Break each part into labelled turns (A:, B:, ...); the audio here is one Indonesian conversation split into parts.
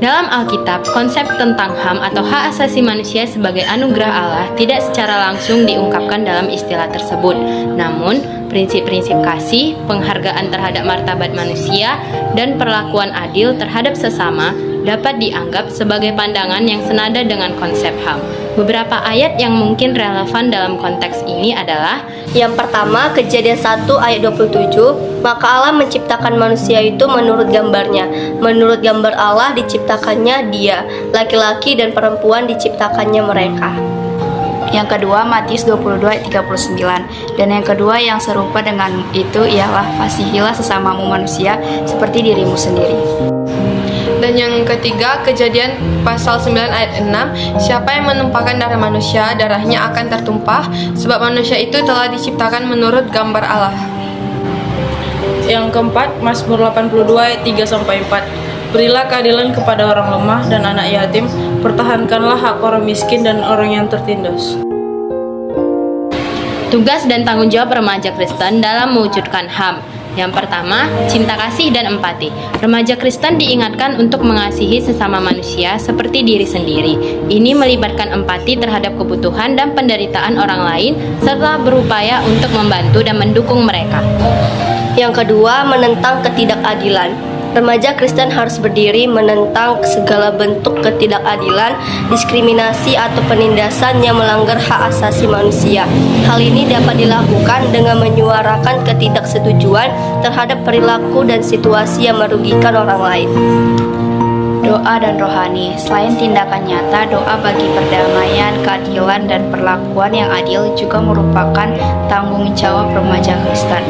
A: Dalam Alkitab, konsep tentang HAM atau hak asasi manusia sebagai anugerah Allah tidak secara langsung diungkapkan dalam istilah tersebut. Namun, prinsip-prinsip kasih, penghargaan terhadap martabat manusia, dan perlakuan adil terhadap sesama dapat dianggap sebagai pandangan yang senada dengan konsep HAM. Beberapa ayat yang mungkin relevan dalam konteks ini adalah:
B: yang pertama, Kejadian 1 ayat 27, maka Allah menciptakan manusia itu menurut gambarnya. Menurut gambar Allah diciptakannya dia, laki-laki dan perempuan diciptakannya mereka.
C: Yang kedua, Matius 22 ayat 39. Dan yang kedua yang serupa dengan itu ialah kasihilah sesamamu manusia seperti dirimu sendiri.
D: Dan yang ketiga, Kejadian pasal 9 ayat 6, siapa yang menumpahkan darah manusia, darahnya akan tertumpah, sebab manusia itu telah diciptakan menurut gambar Allah.
E: Yang keempat, Mazmur 82 ayat 3-4. Berilah keadilan kepada orang lemah dan anak yatim, pertahankanlah hak orang miskin dan orang yang tertindas.
A: Tugas dan tanggung jawab remaja Kristen dalam mewujudkan HAM. Yang pertama, cinta kasih dan empati. Remaja Kristen diingatkan untuk mengasihi sesama manusia seperti diri sendiri. Ini melibatkan empati terhadap kebutuhan dan penderitaan orang lain, serta berupaya untuk membantu dan mendukung mereka.
B: Yang kedua, menentang ketidakadilan. Remaja Kristen harus berdiri menentang segala bentuk ketidakadilan, diskriminasi atau penindasan yang melanggar hak asasi manusia. Hal ini dapat dilakukan dengan menyuarakan ketidaksetujuan terhadap perilaku dan situasi yang merugikan orang lain.
C: Doa dan rohani. Selain tindakan nyata, doa bagi perdamaian, keadilan, dan perlakuan yang adil juga merupakan tanggung jawab remaja Kristen.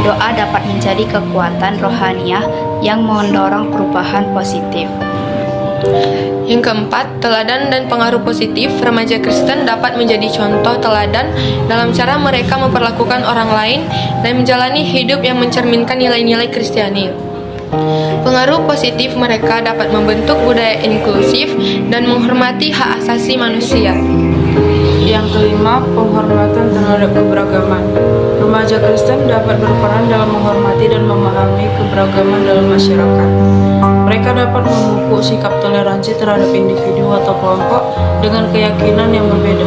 C: Doa dapat menjadi kekuatan rohaniah yang mendorong perubahan positif.
D: Yang keempat, teladan dan pengaruh positif. Remaja Kristen dapat menjadi contoh teladan dalam cara mereka memperlakukan orang lain dan menjalani hidup yang mencerminkan nilai-nilai Kristiani. Pengaruh positif mereka dapat membentuk budaya inklusif dan menghormati hak asasi manusia.
E: Yang kelima, penghormatan terhadap keberagaman. Remaja Kristen dapat berperan dalam menghormati dan memahami keberagaman dalam masyarakat. Mereka dapat memupuk sikap toleransi terhadap individu atau kelompok dengan keyakinan yang berbeda.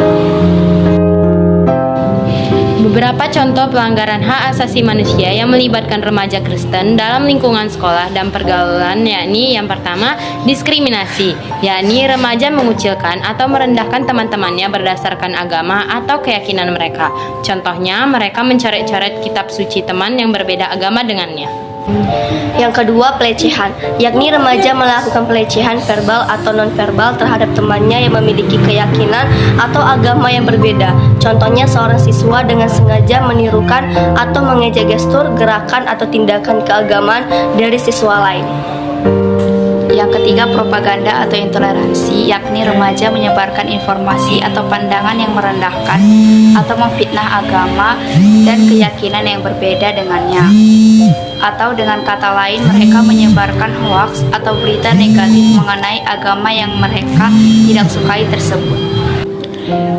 A: Beberapa contoh pelanggaran hak asasi manusia yang melibatkan remaja Kristen dalam lingkungan sekolah dan pergaulan, yakni yang pertama, diskriminasi, yakni remaja mengucilkan atau merendahkan teman-temannya berdasarkan agama atau keyakinan mereka. Contohnya, mereka mencoret-coret kitab suci teman yang berbeda agama dengannya.
B: Yang kedua, pelecehan, yakni remaja melakukan pelecehan verbal atau non-verbal terhadap temannya yang memiliki keyakinan atau agama yang berbeda. Contohnya, seorang siswa dengan sengaja menirukan atau mengejek gestur, gerakan, atau tindakan keagamaan dari siswa lain.
C: Yang ketiga, propaganda atau intoleransi, yakni remaja menyebarkan informasi atau pandangan yang merendahkan atau memfitnah agama dan keyakinan yang berbeda dengannya. Atau dengan kata lain, mereka menyebarkan hoaks atau berita negatif mengenai agama yang mereka tidak sukai tersebut.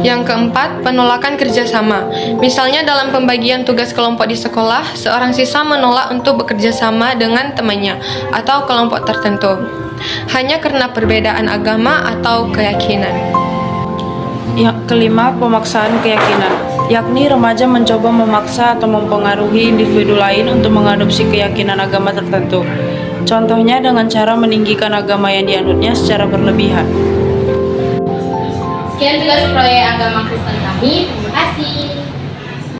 D: Yang keempat, penolakan kerjasama. Misalnya dalam pembagian tugas kelompok di sekolah, seorang siswa menolak untuk bekerja sama dengan temannya atau kelompok tertentu, hanya karena perbedaan agama atau keyakinan.
E: Yang kelima, pemaksaan keyakinan, yakni remaja mencoba memaksa atau mempengaruhi individu lain untuk mengadopsi keyakinan agama tertentu. Contohnya dengan cara meninggikan agama yang dianutnya secara berlebihan.
A: Sekian tugas proyek agama Kristen kami. Terima kasih.